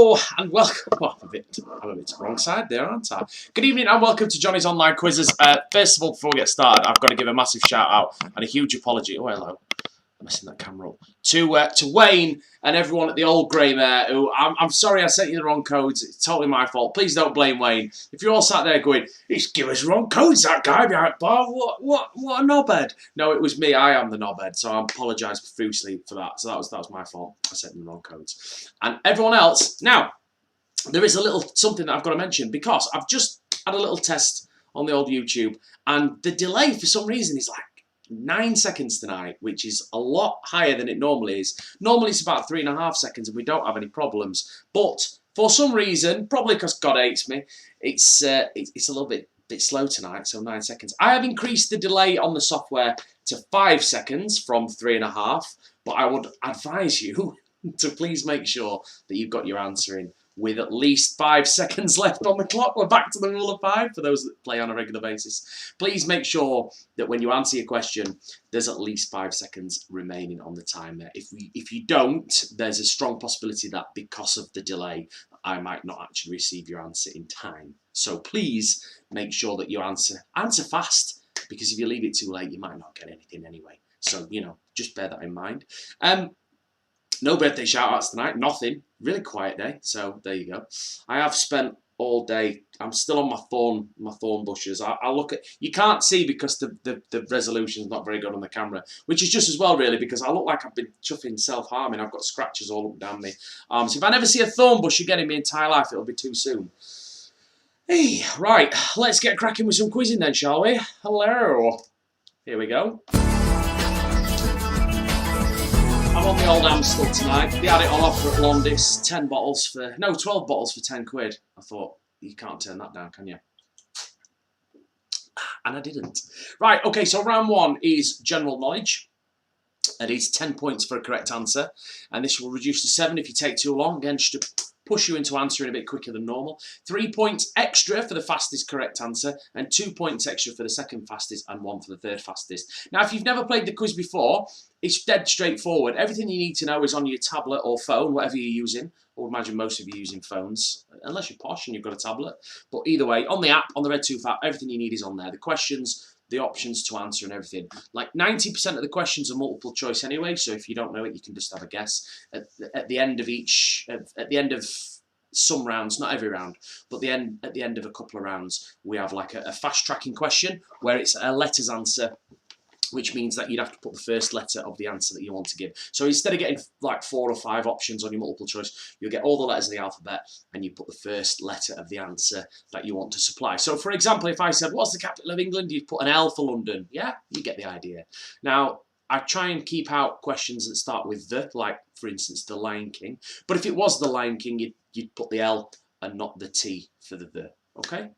Hello and welcome. Oh, I'm a bit to the wrong side there, aren't I? Good evening and welcome to Johnny's Online Quizzes. First of all, before we get started, I've got to give a massive shout out and a huge apology. Oh, hello. I'm messing that camera up. To Wayne and everyone at the Old Grey there, who I'm sorry I sent you the wrong codes. It's totally my fault. Please don't blame Wayne. If you're all sat there going, he's giving us wrong codes, that guy behind bar. What a knobhead. No, it was me. I am the knobhead, so I apologise profusely for that. So that was my fault. I sent them the wrong codes. And everyone else, now, there is a little something that I've got to mention because I've just had a little test on the old YouTube and the delay for some reason is like 9 seconds tonight, which is a lot higher than it normally is. Normally it's about 3.5 seconds and we don't have any problems. But for some reason, probably because God hates me, it's a little bit slow tonight, so 9 seconds. I have increased the delay on the software to 5 seconds from 3.5, but I would advise you to please make sure that you've got your answer in with at least 5 seconds left on the clock. We're back to the rule of 5 for those that play on a regular basis. Please make sure that when you answer your question, there's at least 5 seconds remaining on the timer. If you don't, there's a strong possibility that because of the delay, I might not actually receive your answer in time. So please make sure that you answer fast, because if you leave it too late, you might not get anything anyway. So, you know, just bear that in mind. No birthday shout-outs tonight, nothing. Really quiet day, so there you go. I have spent all day, I'm still on my thorn bushes. I look at, you can't see because the resolution's not very good on the camera, which is just as well really, because I look like I've been chuffing self-harming. I've got scratches all up down me. So if I never see a thorn bush again in my entire life, it'll be too soon. Hey, right, let's get cracking with some quizzing then, shall we? Hello. Here we go. I'm on the old Amstel tonight. They had it on offer at Londis. 12 bottles for 10 quid. I thought, you can't turn that down, can you? And I didn't. Right, okay, so round one is general knowledge. It is 10 points for a correct answer. And this will reduce to 7 if you take too long. Again, just to push you into answering a bit quicker than normal. 3 points extra for the fastest correct answer, and 2 points extra for the second fastest, and 1 for the third fastest. Now, if you've never played the quiz before, it's dead straightforward. Everything you need to know is on your tablet or phone, whatever you're using. I would imagine most of you using phones, unless you're posh and you've got a tablet. But either way, on the app, on the Red Tooth app, everything you need is on there. The questions, the options to answer and everything. Like 90% of the questions are multiple choice anyway, so if you don't know it, you can just have a guess. At the end of some rounds, not every round, but at the end of a couple of rounds, we have like a fast tracking question where it's a letters answer, which means that you'd have to put the first letter of the answer that you want to give. So instead of getting like 4 or 5 options on your multiple choice, you'll get all the letters of the alphabet and you put the first letter of the answer that you want to supply. So for example, if I said, what's the capital of England? You'd put an L for London. Yeah, you get the idea. Now, I try and keep out questions that start with the, like for instance, the Lion King. But if it was the Lion King, you'd put the L and not the T for the. Okay?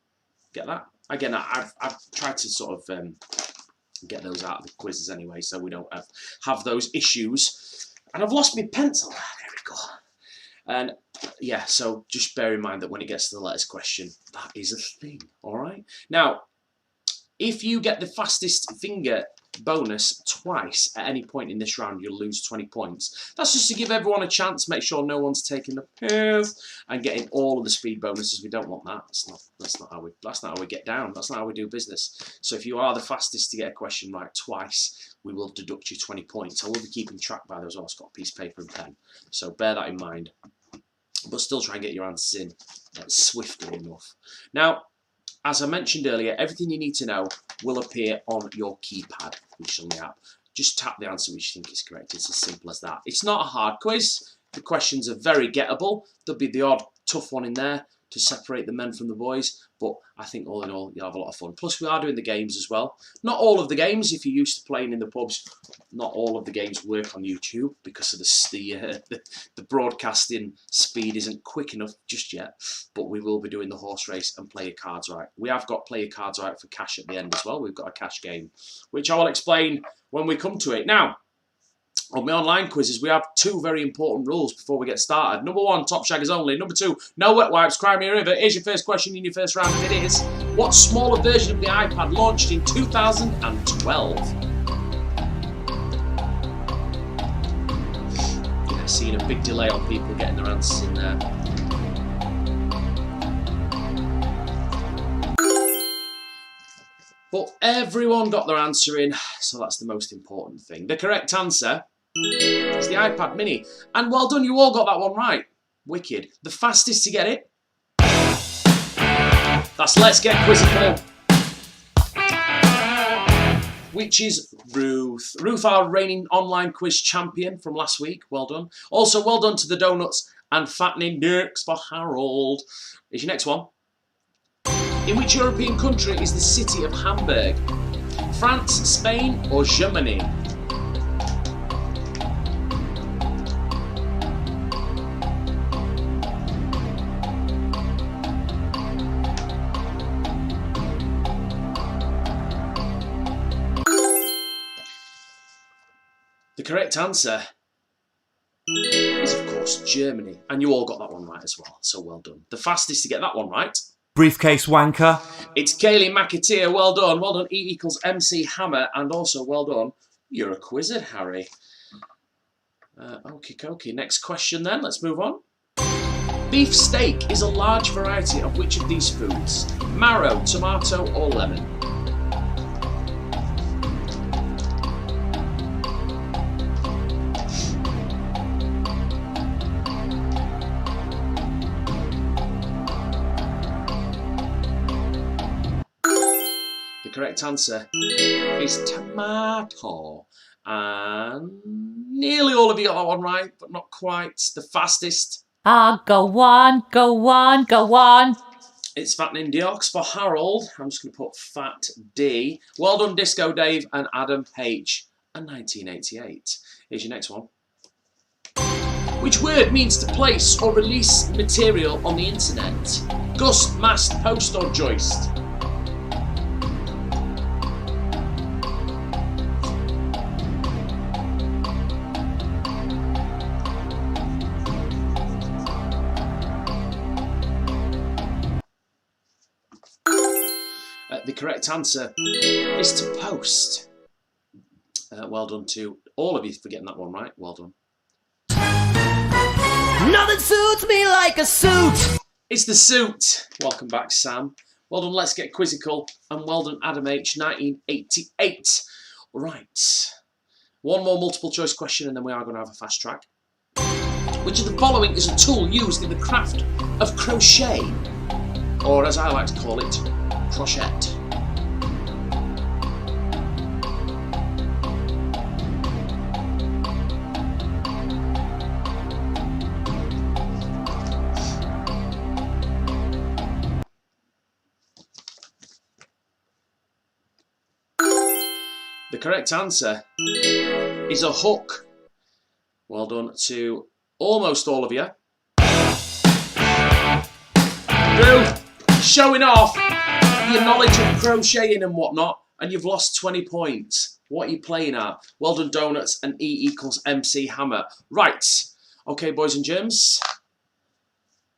Get that? Again, I've tried to sort of get those out of the quizzes anyway, so we don't have those issues. And I've lost my pencil. There we go. And yeah, so just bear in mind that when it gets to the letters question, that is a thing. All right. Now, if you get the fastest finger bonus twice at any point in this round, you'll lose 20 points. That's just to give everyone a chance, make sure no one's taking the piss and getting all of the speed bonuses. We don't want that. That's not how we get down. That's not how we do business. So if you are the fastest to get a question right twice, we will deduct you 20 points. I will be keeping track by those. I've got a piece of paper and pen. So bear that in mind. But still try and get your answers in swiftly enough. Now, as I mentioned earlier, everything you need to know will appear on your keypad, which is on the app. Just tap the answer which you think is correct. It's as simple as that. It's not a hard quiz. The questions are very gettable. There'll be the odd tough one in there to separate the men from the boys, but I think all in all, you'll have a lot of fun. Plus, we are doing the games as well. Not all of the games, if you're used to playing in the pubs, not all of the games work on YouTube because of the broadcasting speed isn't quick enough just yet, but we will be doing the horse race and play your cards right. We have got play your cards right for cash at the end as well. We've got a cash game, which I will explain when we come to it. Now, on my online quizzes, we have 2 very important rules before we get started. Number 1, top shaggers only. Number 2, no wet wipes, cry me a river. Here's your first question in your first round, and it is, what smaller version of the iPad launched in 2012? Yeah, seeing a big delay on people getting their answers in there. But everyone got their answer in, so that's the most important thing. The correct answer is the iPad Mini. And well done, you all got that one right. Wicked. The fastest to get it, that's Let's Get Quizzical, which is Ruth. Ruth, our reigning online quiz champion from last week. Well done. Also, well done to the donuts and fattening Dirks for Harold. Here's your next one. In which European country is the city of Hamburg? France, Spain, or Germany? The correct answer is, of course, Germany. And you all got that one right as well, so well done. The fastest to get that one right, Briefcase wanker. it's Kaylee McAteer. Well done. Well done, E equals MC Hammer. And also, well done, you're a quizzer, Harry. Okie dokie. Next question then. Let's move on. Beef steak is a large variety of which of these foods? Marrow, tomato, or lemon? The correct answer is tomato. And nearly all of you got that one right, but not quite. The fastest, Go on, go on, go on. it's fattening Diox for Harold. I'm just going to put Fat D. Well done, Disco Dave and Adam H. And 1988. Here's your next one. Which word means to place or release material on the internet? Gust, mast, post, or joist? The correct answer is to post. Well done to all of you for getting that one right. Well done. Nothing suits me like a suit. It's the suit. Welcome back, Sam. Well done, Let's Get Quizzical. And well done, Adam H. 1988. Right. One more multiple choice question and then we are going to have a fast track. Which of the following is a tool used in the craft of crochet? Or as I like to call it, crochet. The correct answer is a hook. Well done to almost all of you. Drew, showing off your knowledge of crocheting and whatnot, and you've lost 20 points. What are you playing at? Well done, Donuts, and E equals MC Hammer. Right. Okay, boys and germs.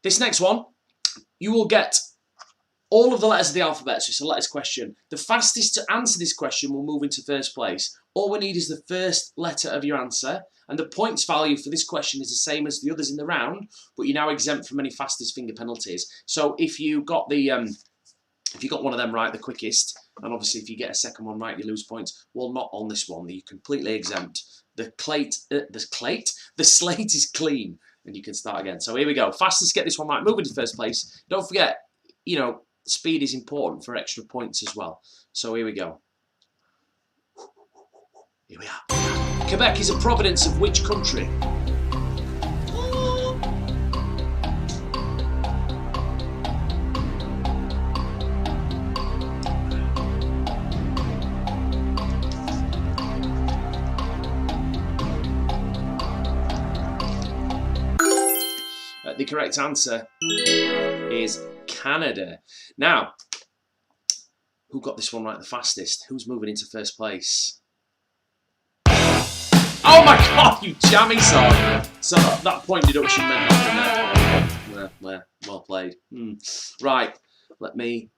This next one, you will get all of the letters of the alphabet, so it's a letters question. The fastest to answer this question will move into first place. All we need is the first letter of your answer, and the points value for this question is the same as the others in the round, but you're now exempt from any fastest finger penalties. So if you got the if you got one of them right, the quickest, and obviously if you get a second one right, you lose points. Well, not on this one. You're completely exempt. The slate is clean, and you can start again. So here we go. Fastest to get this one right. Move into first place. Don't forget, you know, speed is important for extra points as well. So here we go. Here we are. Quebec is a province of which country? The correct answer is Canada. Now, who got this one right the fastest? Who's moving into first place? Oh my god, you jammy song! So that point deduction meant nothing there. Well played. Right, let me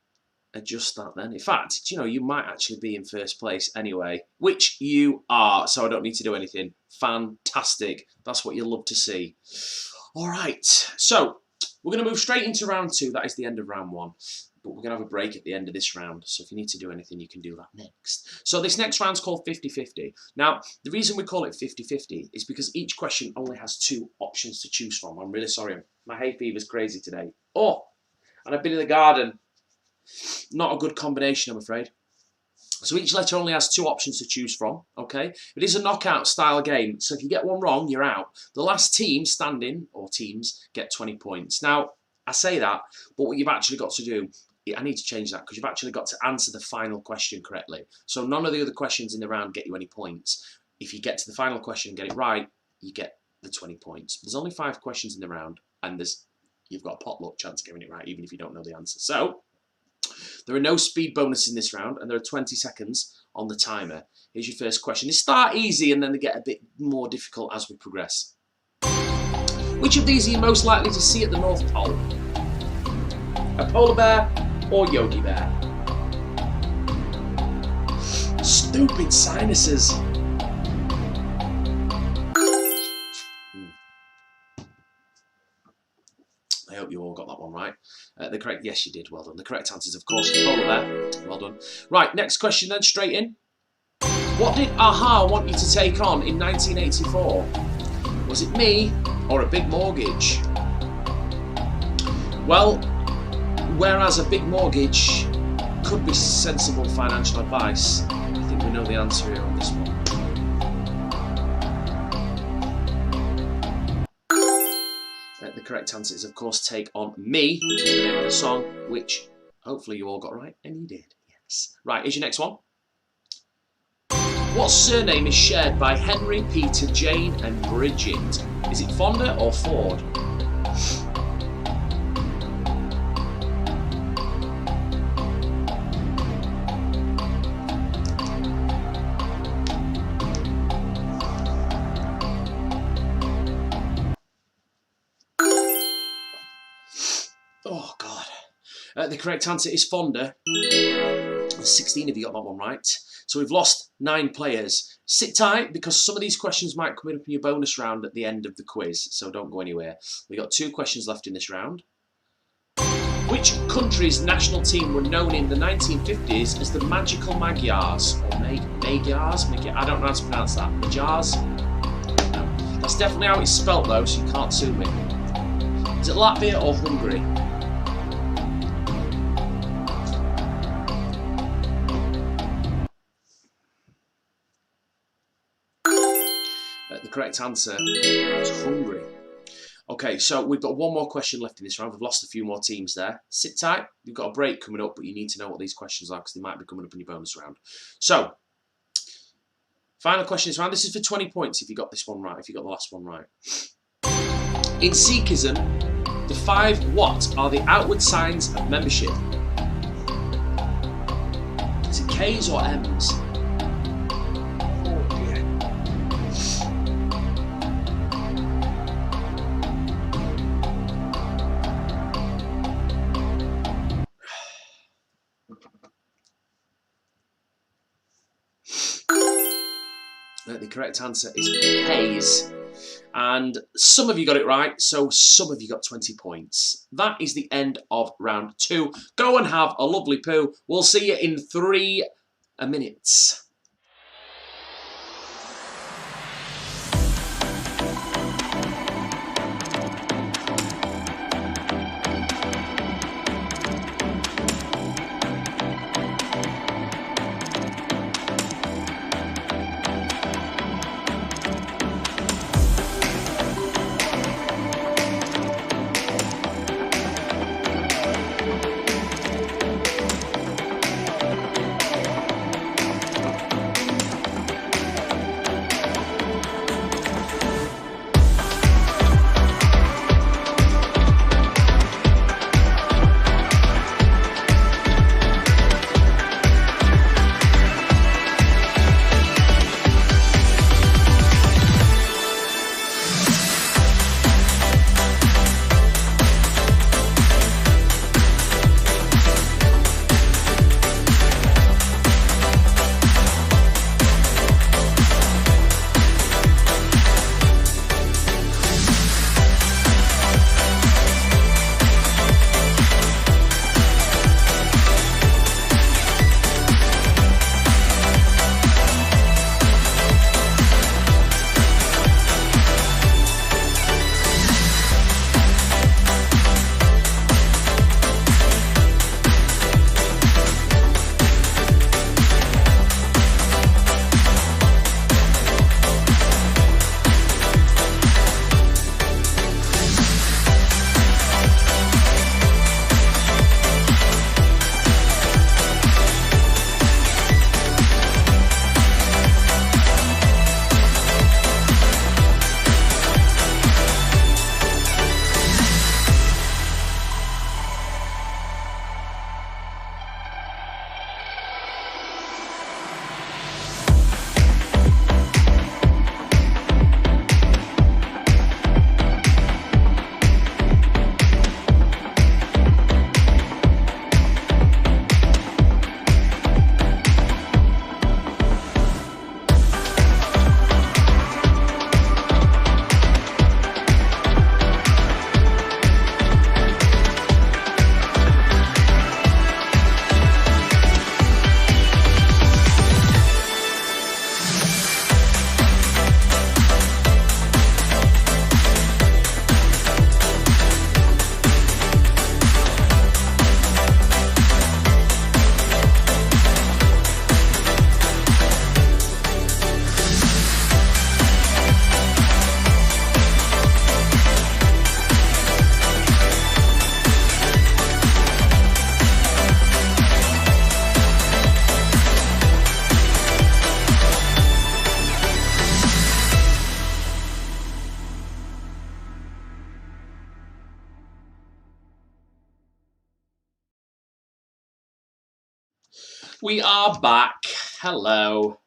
adjust that then. In fact, you know, you might actually be in first place anyway, which you are, so I don't need to do anything. Fantastic. That's what you love to see. All right, so we're going to move straight into round two. That is the end of round one. but we're going to have a break at the end of this round. So if you need to do anything, you can do that next. So this next round's called 50-50. Now, the reason we call it 50-50 is because each question only has 2 options to choose from. I'm really sorry. My hay fever's crazy today. Oh, and I've been in the garden. Not a good combination, I'm afraid. So each letter only has 2 options to choose from, okay? It is a knockout style game, so if you get one wrong, you're out. The last team standing, or teams, get 20 points. Now, I say that, but what you've actually got to do, I need to change that, because you've actually got to answer the final question correctly. So none of the other questions in the round get you any points. If you get to the final question and get it right, you get the 20 points. There's only 5 questions in the round, and you've got a potluck chance of getting it right, even if you don't know the answer. So, there are no speed bonuses in this round, and there are 20 seconds on the timer. Here's your first question. They start easy, and then they get a bit more difficult as we progress. Which of these are you most likely to see at the North Pole? A polar bear or Yogi Bear? Stupid sinuses. I hope you all got that one right. Yes, you did. Well done. The correct answer is, of course, polar bear. Well done. Right, next question then, straight in. What did a-ha want you to take on in 1984? Was it me or a big mortgage? Well, whereas a big mortgage could be sensible financial advice, I think we know the answer here on this one. The correct answer is, of course, Take On Me, which is the name of the song, which hopefully you all got right, and you did, yes. Right, here's your next one. What surname is shared by Henry, Peter, Jane, and Bridget? Is it Fonda or Ford? Oh, God. The correct answer is Fonda. 16 of you got that one right. So we've lost 9 players. Sit tight, because some of these questions might come up in your bonus round at the end of the quiz, so don't go anywhere. We've got 2 questions left in this round. Which country's national team were known in the 1950s as the Magical Magyars? Or Magyars? I don't know how to pronounce that. Magyars? No. That's definitely how it's spelt, though, so you can't sue me. Is it Latvia or Hungary? The correct answer is Hungary. Okay, so we've got one more question left in this round. We've lost a few more teams there. Sit tight. You've got a break coming up, but you need to know what these questions are because they might be coming up in your bonus round. So, final question this round. This is for 20 points if you got this one right, if you got the last one right. In Sikhism, the 5 what are the outward signs of membership? Is it K's or M's? The correct answer is K's. And some of you got it right, so some of you got 20 points. That is the end of round 2. Go and have a lovely poo. We'll see you in 3 minutes. We are back. Hello.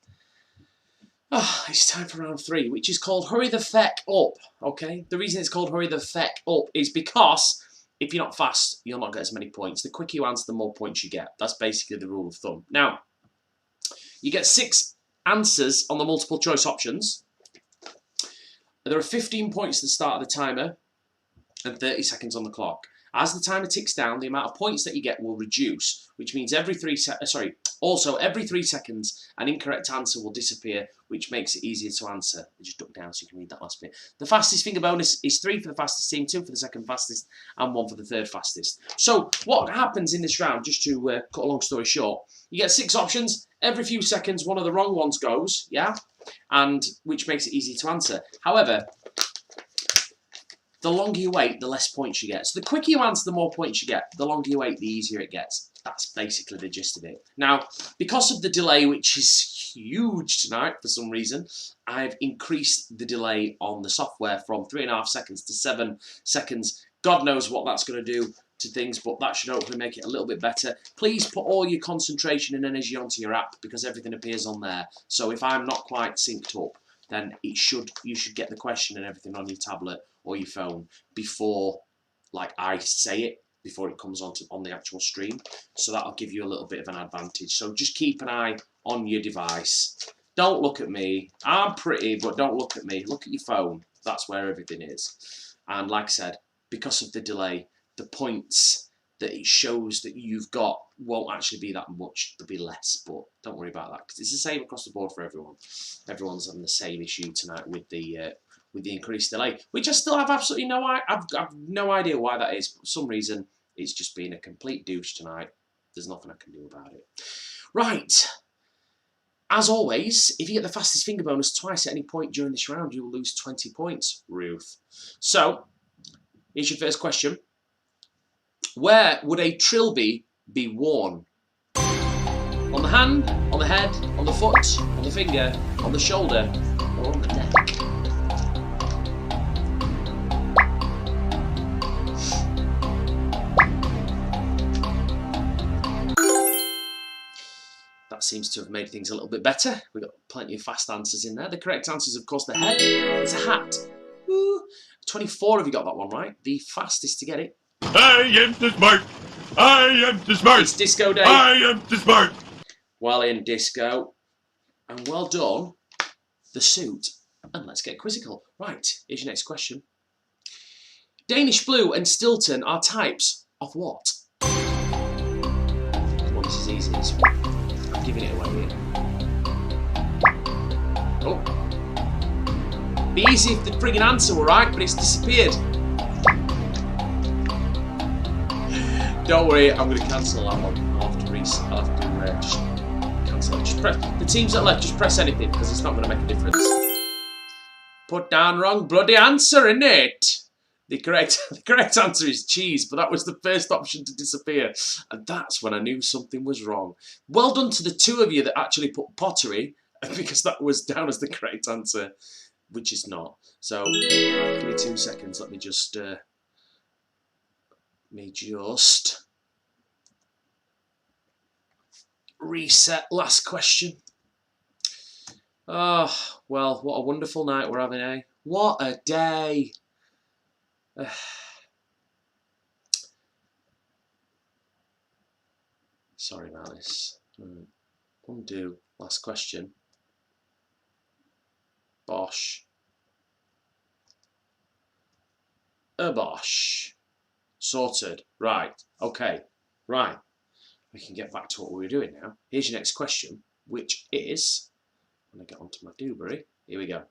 Oh, it's time for round 3, which is called Hurry the Feck Up. Okay? The reason it's called Hurry the Feck Up is because if you're not fast, you'll not get as many points. The quicker you answer, the more points you get. That's basically the rule of thumb. Now, you get 6 answers on the multiple choice options. There are 15 points at the start of the timer and 30 seconds on the clock. As the timer ticks down, the amount of points that you get will reduce, which means every 3 seconds, an incorrect answer will disappear, which makes it easier to answer. Just duck down so you can read that last bit. The fastest finger bonus is 3 for the fastest team, 2 for the second fastest, and 1 for the third fastest. So what happens in this round, just to cut a long story short, you get 6 options. Every few seconds, one of the wrong ones goes, yeah? And which makes it easy to answer. However, the longer you wait, the less points you get. So the quicker you answer, the more points you get. The longer you wait, the easier it gets. That's basically the gist of it. Now, because of the delay, which is huge tonight for some reason, I've increased the delay on the software from 3.5 seconds to 7 seconds. God knows what that's going to do to things, but that should hopefully make it a little bit better. Please put all your concentration and energy onto your app because everything appears on there. So if I'm not quite synced up, then you should get the question and everything on your tablet or your phone before, like, I say it, before it comes on the actual stream. So that'll give you a little bit of an advantage. So just keep an eye on your device. Don't look at me. I'm pretty, but don't look at me. Look at your phone. That's where everything is. And like I said, because of the delay, the points that it shows that you've got won't actually be that much. There'll be less, but don't worry about that because it's the same across the board for everyone. Everyone's having the same issue tonight with the increased delay, which I still have absolutely I've no idea why that is. But for some reason, it's just been a complete douche tonight. There's nothing I can do about it. Right. As always, if you get the fastest finger bonus twice at any point during this round, you will lose 20 points, Ruth. So, here's your first question. Where would a trilby be worn? On the hand, on the head, on the foot, on the finger, on the shoulder, or on the neck? That seems to have made things a little bit better. We've got plenty of fast answers in there. The correct answer is, of course, the head. It's a hat. Woo. 24 of you got that one right. The fastest to get it. I am the smart. I am the smart. It's Disco Day. I am the smart. Well in, Disco. And well done, the suit. And let's get quizzical. Right, here's your next question. Danish Blue and Stilton are types of what? Well, this is easy. I'm giving it away here. Oh. Be easy if the friggin' answer were right, but it's disappeared. Don't worry, I'm going to cancel that one. I'll have to just cancel it. Just press the teams that left. Just press anything because it's not going to make a difference. Put down wrong bloody answer, innit? The correct answer is cheese, but that was the first option to disappear, and that's when I knew something was wrong. Well done to the 2 of you that actually put pottery because that was down as the correct answer, which is not. So give me 2 seconds. Let me just. Reset. Last question. Oh, well, what a wonderful night we're having, eh? What a day. Sorry about this. Undo. Last question. Bosh. A bosh. Sorted. Right. Okay. Right. We can get back to what we were doing now. Here's your next question, which is... I'm going to get onto my Dewberry. Here we go.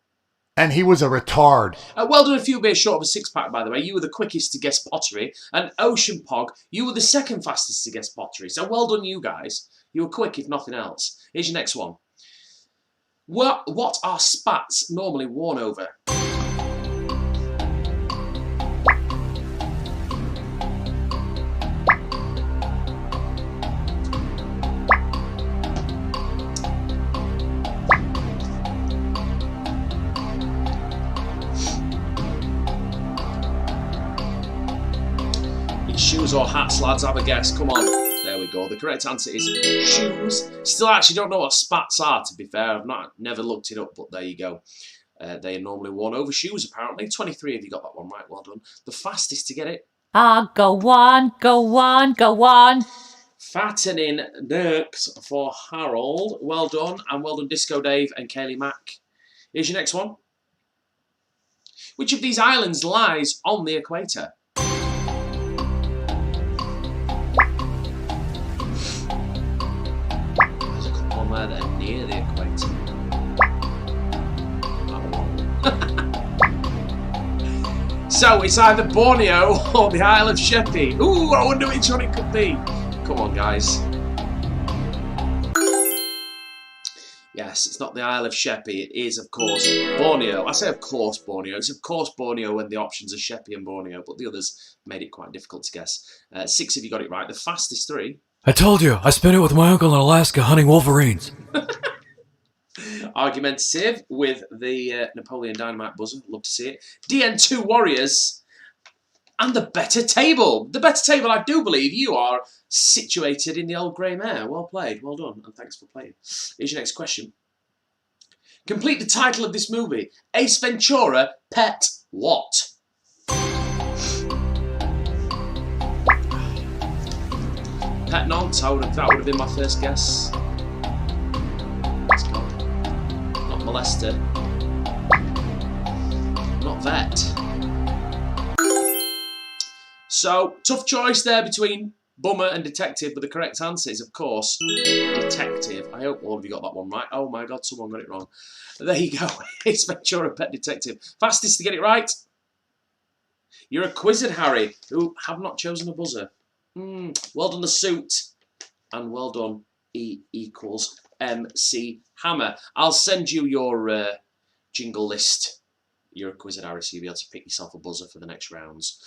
And he was a retard. Well done, a few beers short of a 6-pack, by the way. You were the quickest to guess pottery. And Ocean Pog, you were the second fastest to guess pottery. So well done, you guys. You were quick, if nothing else. Here's your next one. What are spats normally worn over? Shoes or hats, lads, have a guess. Come on. There we go. The correct answer is shoes. Still actually don't know what spats are, to be fair. I've never looked it up, but there you go. They are normally worn over shoes, apparently. 23 of you got that one right. Well done. The fastest to get it. Ah, go on, go on, go on. Fattening Nurks for Harold. Well done. And well done, Disco Dave and Kaylee Mack. Here's your next one. Which of these islands lies on the equator? There's a couple on there that are near the equator. So it's either Borneo or the Isle of Sheppey. Ooh, I wonder which one it could be. Come on, guys. Yes, it's not the Isle of Sheppey. It is, of course, Borneo. I say, of course, Borneo. It's, of course, Borneo when the options are Sheppey and Borneo, but the others made it quite difficult to guess. 6 of you got it right. The fastest 3. I told you, I spent it with my uncle in Alaska hunting wolverines. Argumentative with the Napoleon Dynamite buzzer. Love to see it. DN2 Warriors and the Better Table. The Better Table, I do believe you are situated in the old grey mare. Well played. Well done. And thanks for playing. Here's your next question. Complete the title of this movie. Ace Ventura, Pet What? Pet Nonce. That would have been my first guess. Let's go. Not molester. Not vet. So, tough choice there between bummer and detective, but the correct answer is, of course, detective. I hope all of you got that one right. Oh my God, someone got it wrong. There you go. It's Ventura, Pet Detective. Fastest to get it right. You're a quizzard, Harry, who have not chosen a buzzer. Well done, the suit. And well done, E equals MC Hammer. I'll send you your jingle list. You're a quizzard, Harry, so you'll be able to pick yourself a buzzer for the next rounds.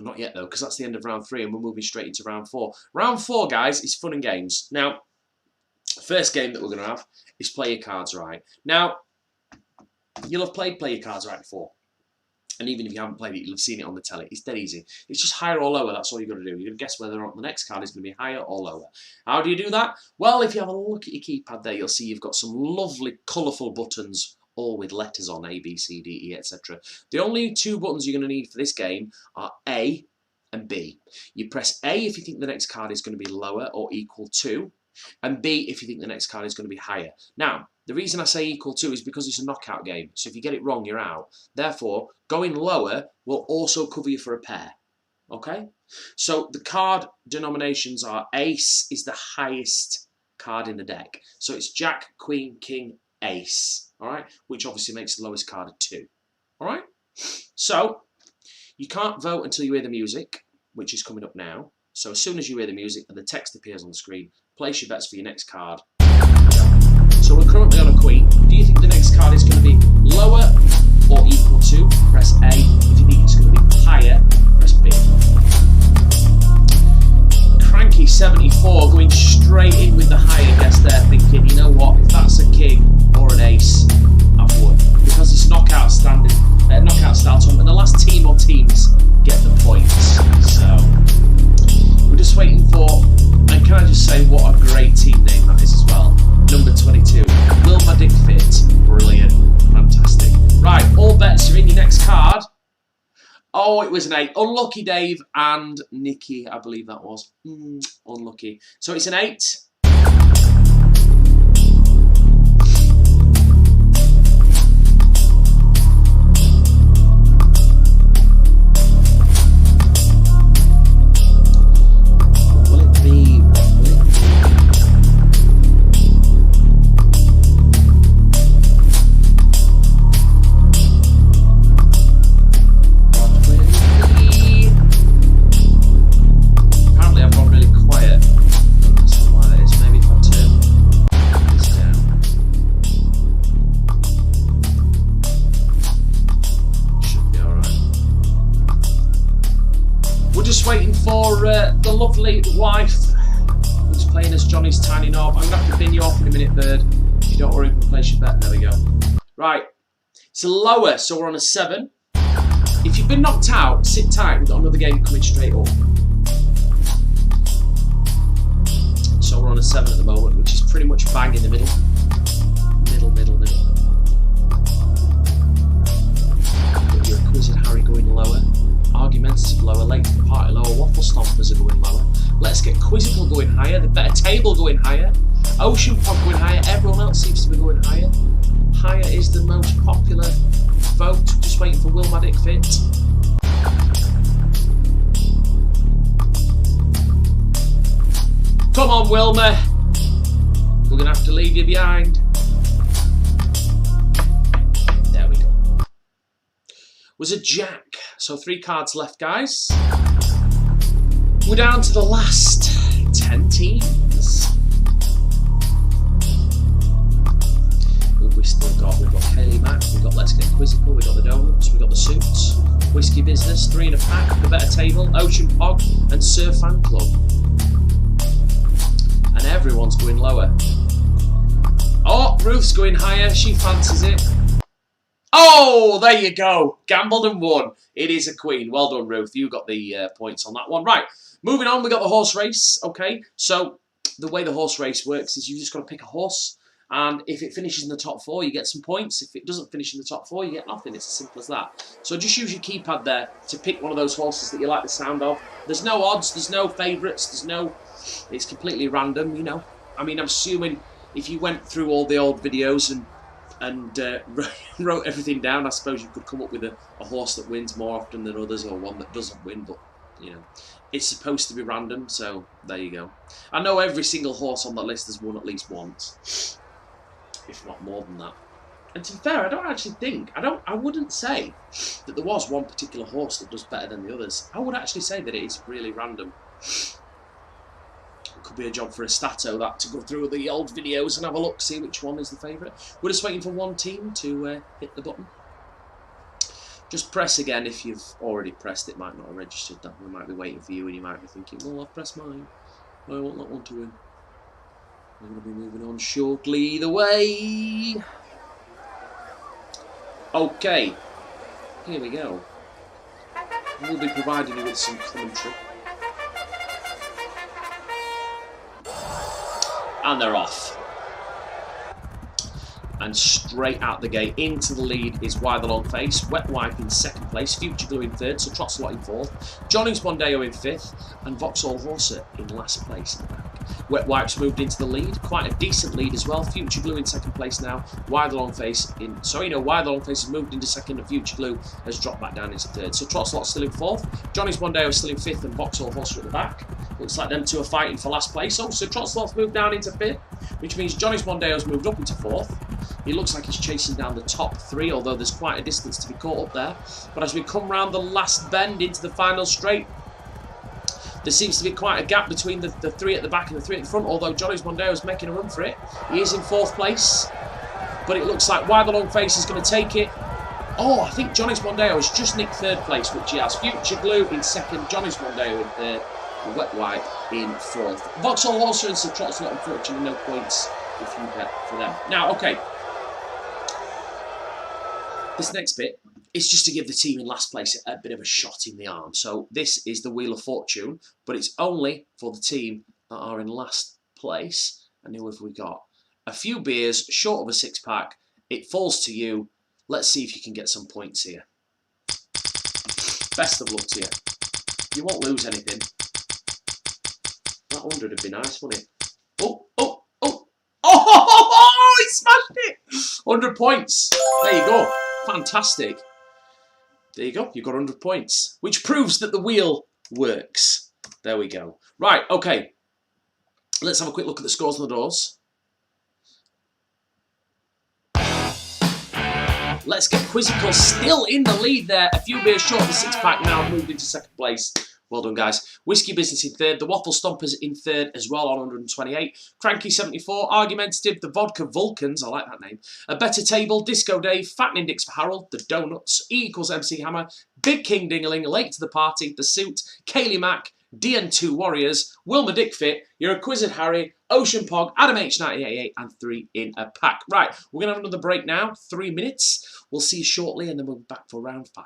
Not yet, though, because that's the end of round 3 and we're moving straight into round 4. Round 4, guys, is fun and games. Now, first game that we're going to have is Play Your Cards Right. Now, you'll have played Play Your Cards Right before. And even if you haven't played it, you'll have seen it on the telly. It's dead easy. It's just higher or lower. That's all you've got to do. You're going to guess whether or not the next card is going to be higher or lower. How do you do that? Well, if you have a look at your keypad there, you'll see you've got some lovely, colourful buttons, all with letters on, A, B, C, D, E, etc. The only 2 buttons you're going to need for this game are A and B. You press A if you think the next card is going to be lower or equal to, and B if you think the next card is going to be higher. Now, the reason I say equal to is because it's a knockout game, so if you get it wrong, you're out. Therefore, going lower will also cover you for a pair. Okay? So the card denominations are Ace is the highest card in the deck. So it's Jack, Queen, King, Ace. Alright? Which obviously makes the lowest card a 2. Alright? So, you can't vote until you hear the music, which is coming up now. So as soon as you hear the music and the text appears on the screen, place your bets for your next card. So we're currently on a Queen. Do you think the next card is going to be lower or equal to? Press A. If you think it's going to be higher, press B. Cranky 74 going straight in with the higher guess there, thinking, you know what, if that's a King or an Ace, I've won. Because it's knockout style tournament, and the last team or teams get the points. So we're just waiting for, and can I just say what a great team name that is as well. Number 22, Will My Dick Fit? Brilliant, fantastic. Right, all bets are in your next card. Oh, it was an 8. Unlucky Dave and Nikki, I believe that was. Unlucky. So it's an 8. The lovely wife who's playing as Johnny's tiny knob. I'm going to have to bin you off in a minute, Bird. If you don't worry, you can place your bet. There we go. Right. It's a lower, so we're on a 7. If you've been knocked out, sit tight. We've got another game coming straight up. we're on a 7 at the moment, which is pretty much bang in the middle. Middle. Got your Acquisitive Harry going lower. Argumentative lower. Late to the party lower. Waffle Stompers are going lower. Let's Get Quizzical going higher. The Better Table going higher. Ocean Pod going higher. Everyone else seems to be going higher. Higher is the most popular vote. Just waiting for Will Maddock Fit. Come on, Wilma. We're going to have to leave you behind. There we go. Was a jack. So 3 cards left, guys. We're down to the last 10 teams. We've got Kaylee Mac, we've got Let's Get Quizzical, we've got the Donuts, we've got the Suits, Whiskey Business, 3 in a Pack, The Better Table, Ocean Pog, and Sir Fan Club. And everyone's going lower. Oh, Ruth's going higher, she fancies it. Oh, there you go. Gambled and won. It is a queen. Well done, Ruth. You got the points on that one. Right, moving on, we got the horse race. Okay, so the way the horse race works is you just got to pick a horse. And if it finishes in the top 4, you get some points. If it doesn't finish in the top 4, you get nothing. It's as simple as that. So just use your keypad there to pick one of those horses that you like the sound of. There's no odds, there's no favourites, it's completely random, you know. I mean, I'm assuming if you went through all the old videos and wrote everything down, I suppose you could come up with a horse that wins more often than others, or one that doesn't win, but, you know, it's supposed to be random, so there you go. I know every single horse on that list has won at least once, if not more than that. And to be fair, I don't actually think, I wouldn't say that there was one particular horse that does better than the others. I would actually say that it is really random. It could be a job for a stato, that, to go through the old videos and have a look, see which one is the favourite. We're just waiting for one team to hit the button. Just press again if you've already pressed. It might not have registered that. We might be waiting for you and you might be thinking, well, I've pressed mine. I want that one to win. We're going to be moving on shortly either way. Okay, here we go. We'll be providing you with some commentary. And they're off. And straight out the gate into the lead is Why the Long Face. Wet Wipe in 2nd place, Future Glue in 3rd, so Trotslot in 4th, Johnny's Mondeo in 5th, and Vauxhall Horser in last place in the back. Wet Wipe's moved into the lead, quite a decent lead as well. Future Glue in 2nd place now. Why the Long Face has moved into 2nd, and Future Glue has dropped back down into 3rd. So Trotslot's still in 4th, Johnny's Mondeo is still in 5th, and Vauxhall Horser at the back. Looks like them two are fighting for last place. Oh, so Trotslot's moved down into 5th, which means Johnny's Mondeo's moved up into 4th. He looks like he's chasing down the top 3, although there's quite a distance to be caught up there. But as we come round the last bend into the final straight, there seems to be quite a gap between the 3 at the back and the 3 at the front, although Johnny's Mondeo is making a run for it. He is in 4th place, but it looks like Why the Long Face is going to take it. Oh, I think Johnny's Mondeo has just nicked 3rd place, which he has. Future Glue in 2nd, Johnny's Mondeo in 3rd, and Wet Wipe in 4th. Vauxhall Horser and Sir Trotslot, unfortunately, no points if you bet for them. Now, okay. This next bit is just to give the team in last place a bit of a shot in the arm. So this is the Wheel of Fortune, but it's only for the team that are in last place. And who have we got? A few beers, short of a 6-pack. It falls to you. Let's see if you can get some points here. Best of luck to you. You won't lose anything. That 100 would be nice, wouldn't it? Oh, he smashed it! 100 points. There you go. Fantastic. There you go. You've got 100 points, which proves that the wheel works. There we go. Right, okay. Let's have a quick look at the scores on the doors. Let's Get Quizzical still in the lead there. A few beers short of the 6-pack now, moved into 2nd place. Well done, guys. Whiskey Business in 3rd. The Waffle Stompers in 3rd as well on 128. Cranky 74. Argumentative. The Vodka Vulcans. I like that name. A Better Table. Disco Dave. Fattening Dicks for Harold. The Donuts. E = MC Hammer. Big King Dingaling. Late to the Party. The Suit. Kaylee Mac. DN2 Warriors. Wilma Dickfit. Your Acquisitive Harry. Ocean Pog. Adam H988. And 3 in a pack. Right. We're going to have another break now. 3 minutes. We'll see you shortly and then we'll be back for round 5.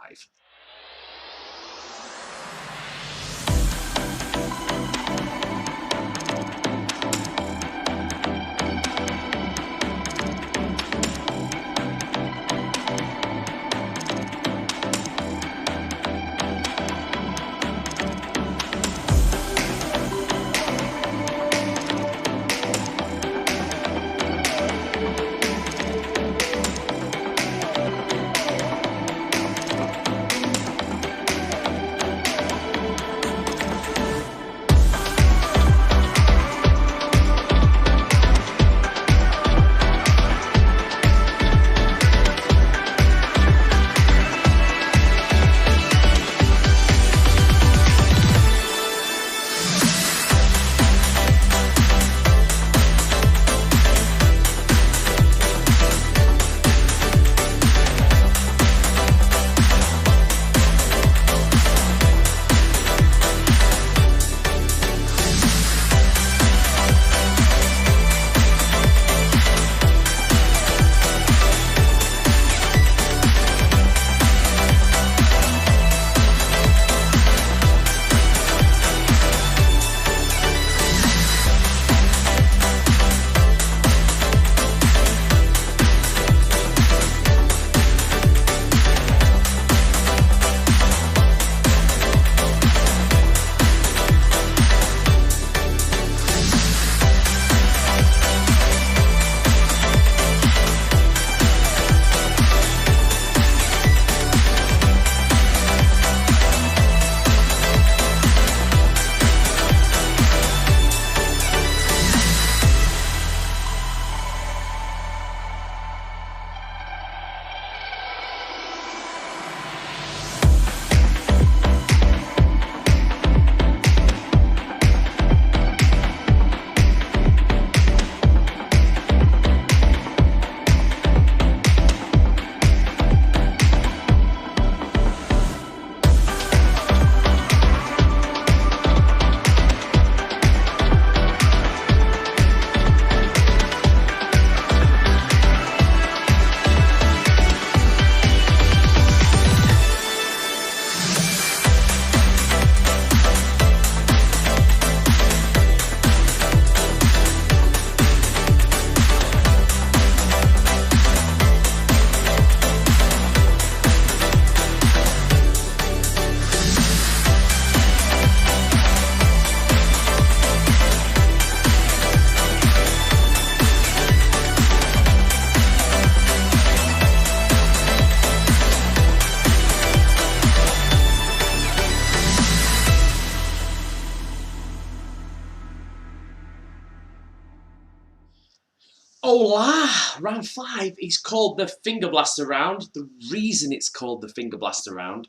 Hola! Round 5 is called the Finger Blaster round. The reason it's called the Finger Blaster round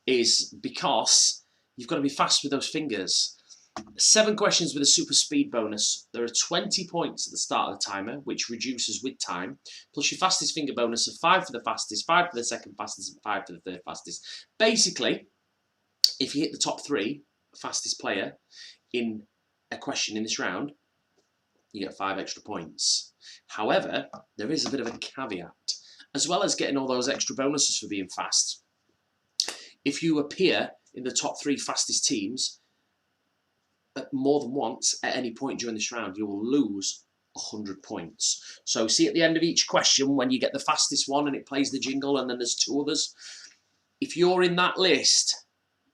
is because you've got to be fast with those fingers. 7 questions with a super speed bonus. There are 20 points at the start of the timer, which reduces with time, plus your fastest finger bonus of 5 for the fastest, 5 for the second fastest, and 5 for the third fastest. Basically, if you hit the top 3 fastest player in a question in this round, you get 5 extra points. However, there is a bit of a caveat. As well as getting all those extra bonuses for being fast, if you appear in the top 3 fastest teams more than once at any point during this round, you will lose 100 points. So see at the end of each question when you get the fastest one and it plays the jingle and then there's 2 others. If you're in that list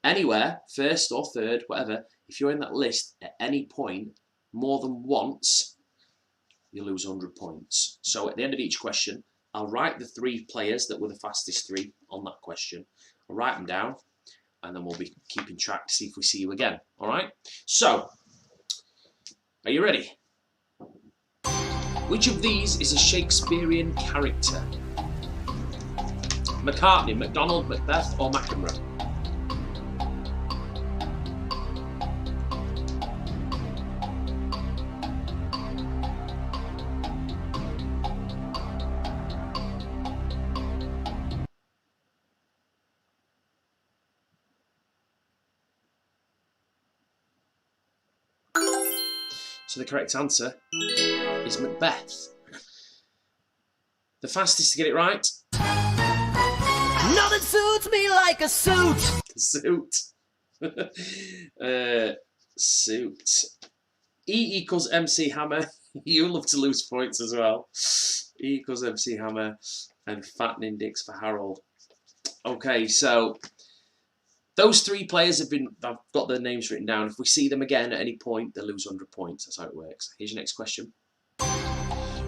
anywhere, first or third, whatever, if you're in that list at any point more than once, you lose 100 points. So at the end of each question, I'll write the 3 players that were the fastest 3 on that question. I'll write them down, and then we'll be keeping track to see if we see you again. All right? So, are you ready? Which of these is a Shakespearean character? McCartney, MacDonald, Macbeth, or McEnroe? So the correct answer is Macbeth. The fastest to get it right? Nothing suits me like a suit. Suit. Suit. E equals MC Hammer. You love to lose points as well. E equals MC Hammer and fattening dicks for Harold. Okay, so those 3 players I've got their names written down. If we see them again at any point, they lose 100 points. That's how it works. Here's your next question.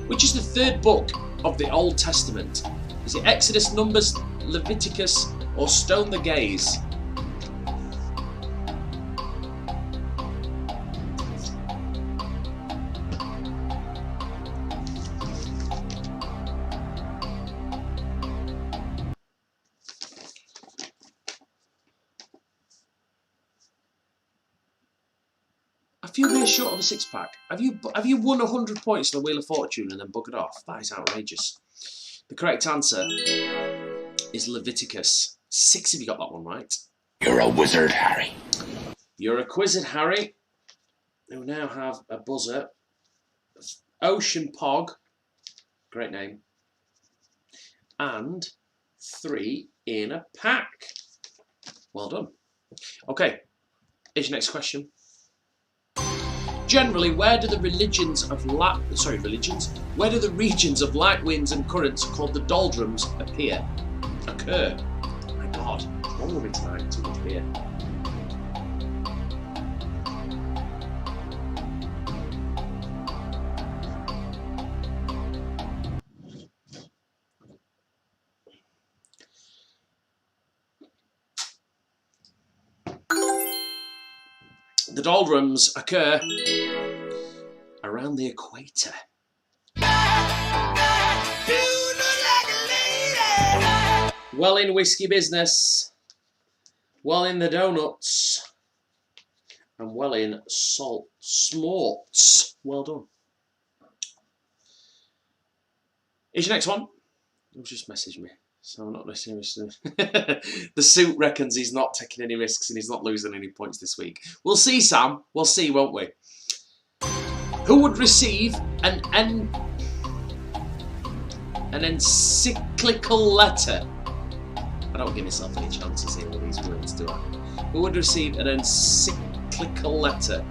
Which is the 3rd book of the Old Testament? Is it Exodus, Numbers, Leviticus, or Stone the Gaze? I feel very short of a 6-pack. Have you won 100 points on the Wheel of Fortune and then buggered off? That is outrageous. The correct answer is Leviticus. 6 if you got that one right. You're a wizard, Harry. You're a quizzard, Harry. We now have a buzzer. Ocean Pog. Great name. And 3 in a pack. Well done. Okay, here's your next question. Generally, where do the regions of light winds and currents called the doldrums occur? Oh my God, what's wrong with me tonight? Too much beer. The doldrums occur around the equator. Well in whiskey business, well in the donuts, and well in salt smorts. Well done. Here's your next one. He'll just message me. So not seriously. The suit reckons he's not taking any risks and he's not losing any points this week. We'll see, Sam. We'll see, won't we? Who would receive an encyclical letter? I don't give myself any chances here with these words, do I? Who would receive an encyclical letter?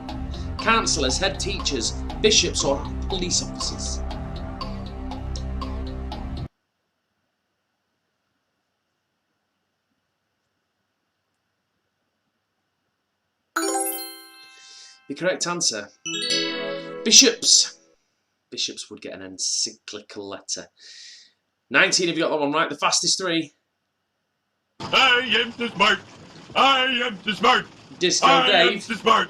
Councillors, head teachers, bishops, or police officers? The correct answer, bishops. Bishops would get an encyclical letter. 19 if you got that one right. The fastest 3. I am too smart. I am too smart. Disco I Dave. am too smart.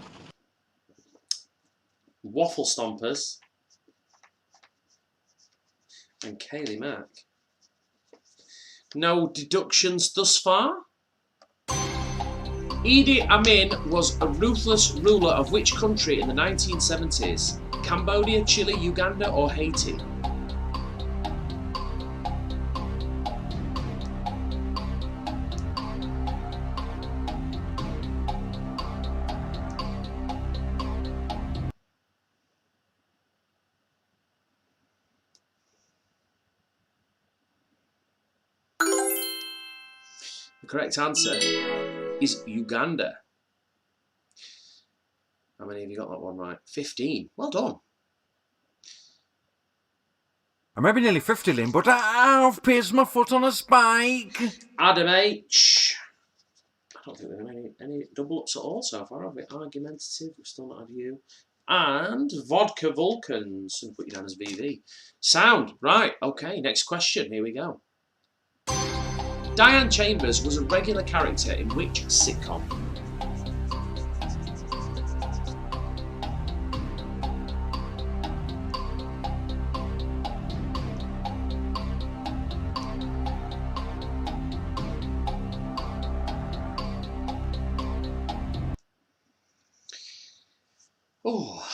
Waffle Stompers. and Kaylee Mack. No deductions thus far. Idi Amin was a ruthless ruler of which country in the 1970s? Cambodia, Chile, Uganda or Haiti? The correct answer is Uganda. How many have you got that one right? 15. Well done. I may be nearly 50, Liam, but I've pierced my foot on a spike. Adam H. I don't think we've had any double ups at all so far, have we? Argumentative, we've still not had you. And Vodka Vulcans. And put you down as VV. Sound. Right, okay, next question. Here we go. Diane Chambers was a regular character in which sitcom? Oh.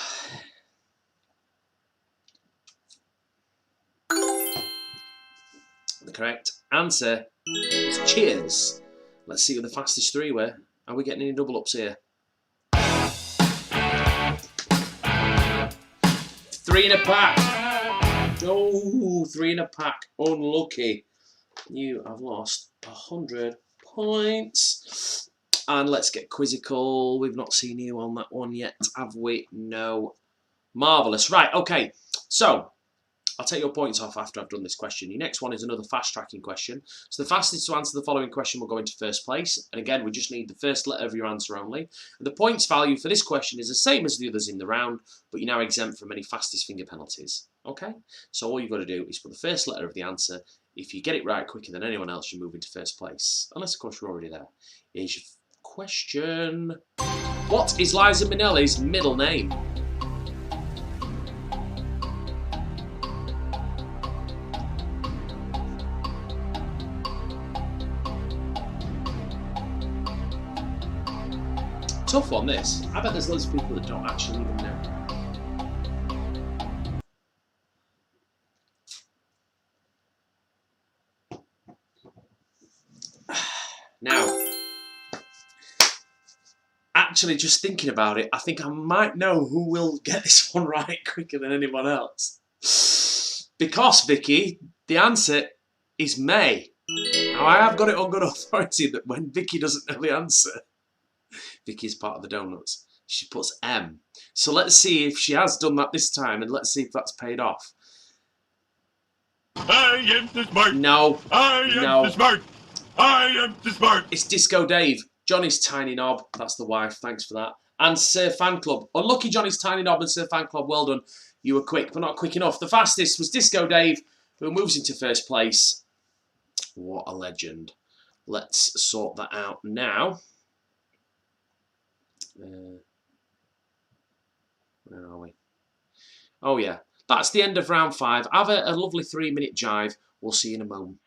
The correct answer is Cheers. Let's see what the fastest three were. Are we getting any double ups here? 3 in a pack. Oh, 3 in a pack. Unlucky. You have lost 100 points. And let's get quizzical. We've not seen you on that one yet, have we? No. Marvellous. Right, okay. So, I'll take your points off after I've done this question. Your next one is another fast tracking question. So the fastest to answer the following question will go into first place. And again, we just need the first letter of your answer only. And the points value for this question is the same as the others in the round, but you're now exempt from any fastest finger penalties. Okay? So all you've got to do is put the first letter of the answer. If you get it right quicker than anyone else, you move into first place. Unless, of course, you're already there. Here's your question. What is Liza Minnelli's middle name? Tough one, this. I bet there's loads of people that don't actually even know. Now, actually just thinking about it, I think I might know who will get this one right quicker than anyone else. Because, Vicky, the answer is May. Now, I have got it on good authority that when Vicky doesn't know the answer, Vicky's part of the donuts, she puts M. So let's see if she has done that this time, and let's see if that's paid off. I am too smart. No. I am too smart. I am too smart. It's Disco Dave. Johnny's Tiny Knob. That's the wife. Thanks for that. And Sir Fan Club. Unlucky Johnny's Tiny Knob and Sir Fan Club. Well done. You were quick, but not quick enough. The fastest was Disco Dave, who moves into first place. What a legend. Let's sort that out now. Where are we? Oh yeah, that's the end of round 5. Have a lovely 3-minute jive. We'll see you in a moment.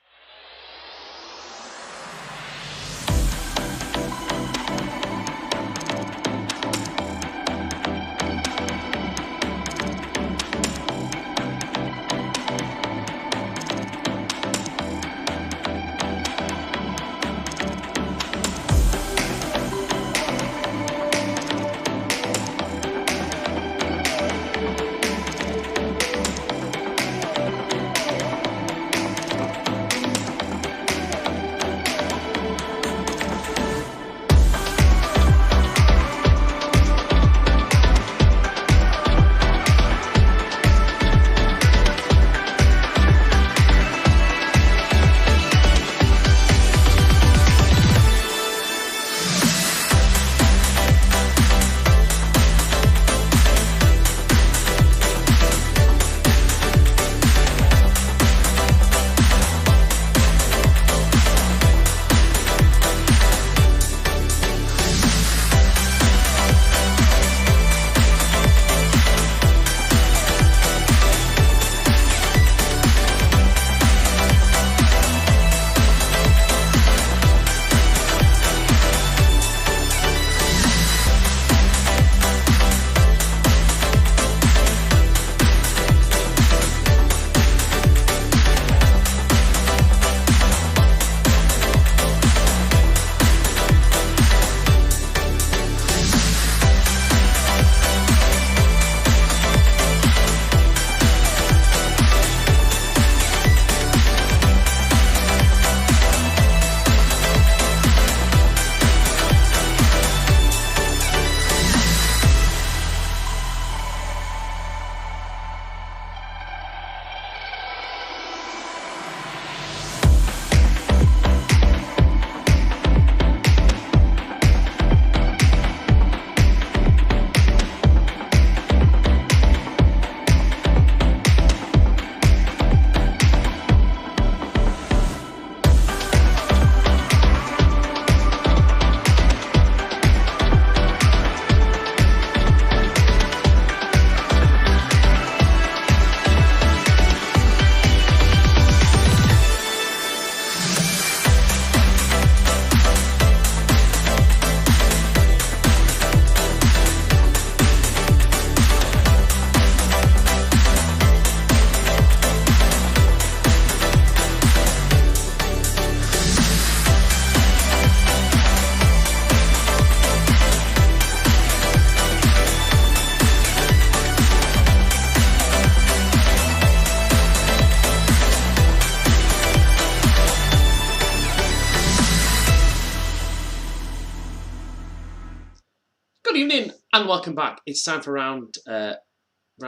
And welcome back. It's time for round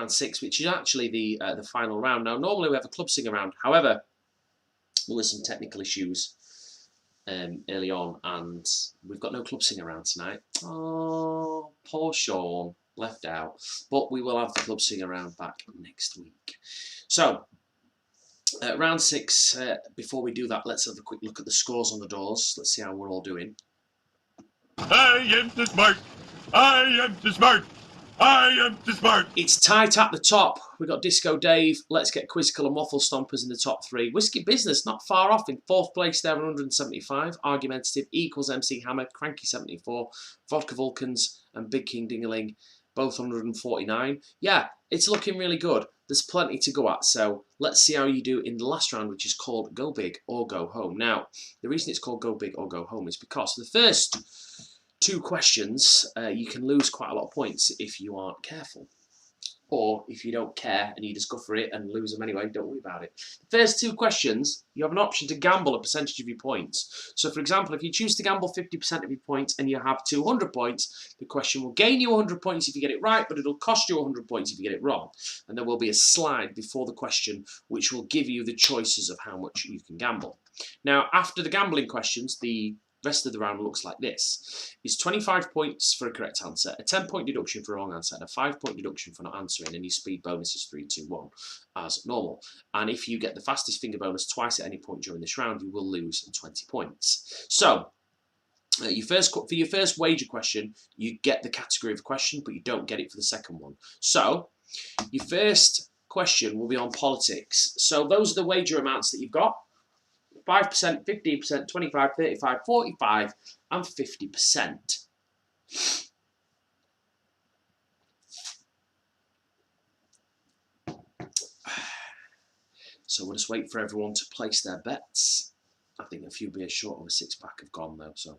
6, which is actually the final round. Now, normally we have a club singer round. However, there were some technical issues early on, and we've got no club singer round tonight. Oh, poor Sean, left out. But we will have the club singer round back next week. So, round 6. Before we do that, let's have a quick look at the scores on the doors. Let's see how we're all doing. I am too smart. I am too smart. I am too smart. It's tight at the top. We've got Disco Dave, Let's Get Quizzical and Waffle Stompers in the top 3. Whiskey Business, not far off, in 4th place there, 175. Argumentative equals MC Hammer, Cranky 74. Vodka Vulcans and Big King Dingaling, both 149. Yeah, it's looking really good. There's plenty to go at, so let's see how you do in the last round, which is called Go Big or Go Home. Now, the reason it's called Go Big or Go Home is because the first 2 questions, you can lose quite a lot of points if you aren't careful. Or if you don't care and you just go for it and lose them anyway, don't worry about it. The first 2 questions, you have an option to gamble a percentage of your points. So for example, if you choose to gamble 50% of your points and you have 200 points, the question will gain you 100 points if you get it right, but it'll cost you 100 points if you get it wrong. And there will be a slide before the question which will give you the choices of how much you can gamble. Now, after the gambling questions, the rest of the round looks like this. It's 25 points for a correct answer, a 10-point deduction for a wrong answer, and a 5-point deduction for not answering, and your speed bonus is 3, 2, 1, as normal. And if you get the fastest finger bonus twice at any point during this round, you will lose 20 points. So, for your first wager question, you get the category of question, but you don't get it for the second one. So, your first question will be on politics. So, those are the wager amounts that you've got. 5%, 15%, 25%, 35%, 45%, and 50%. So we'll just wait for everyone to place their bets. I think a few beers short of a 6-pack have gone though, so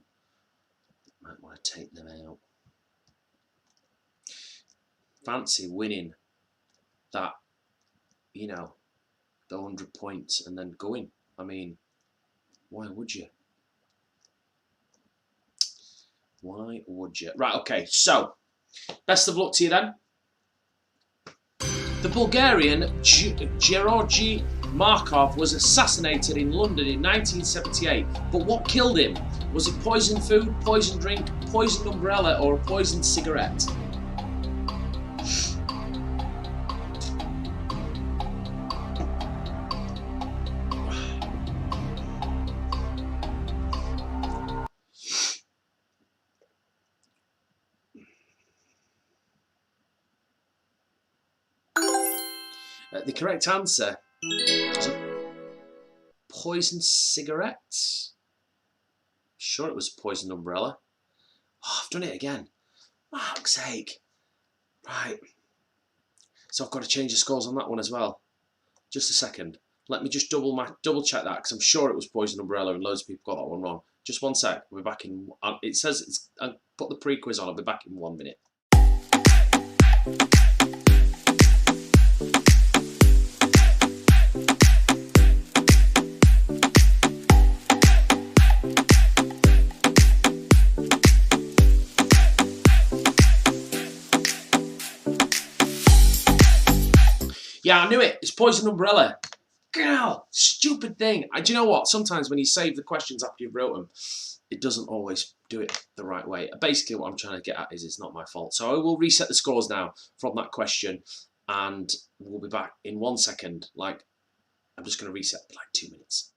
might want to take them out. Fancy winning that, you know, the 100 points and then going. I mean, why would you? Why would you? Right, okay, so, best of luck to you then. The Bulgarian Georgy Markov was assassinated in London in 1978, but what killed him? Was it poisoned food, poisoned drink, poisoned umbrella, or a poisoned cigarette? The correct answer was a poisoned cigarette. Sure, it was a poisoned umbrella. Oh, I've done it again. Mark's sake. Right. So I've got to change the scores on that one as well. Just a second. Let me just double check that, because I'm sure it was poisoned umbrella and loads of people got that one wrong. Just one sec. We'll be back in. It says it's. I'll put the pre-quiz on. I'll be back in 1 minute. Yeah, I knew it. It's poison umbrella. Girl, stupid thing. Do you know what? Sometimes when you save the questions after you've wrote them, it doesn't always do it the right way. Basically, what I'm trying to get at is it's not my fault. So I will reset the scores now from that question, and we'll be back in 1 second. I'm just going to reset for 2 minutes.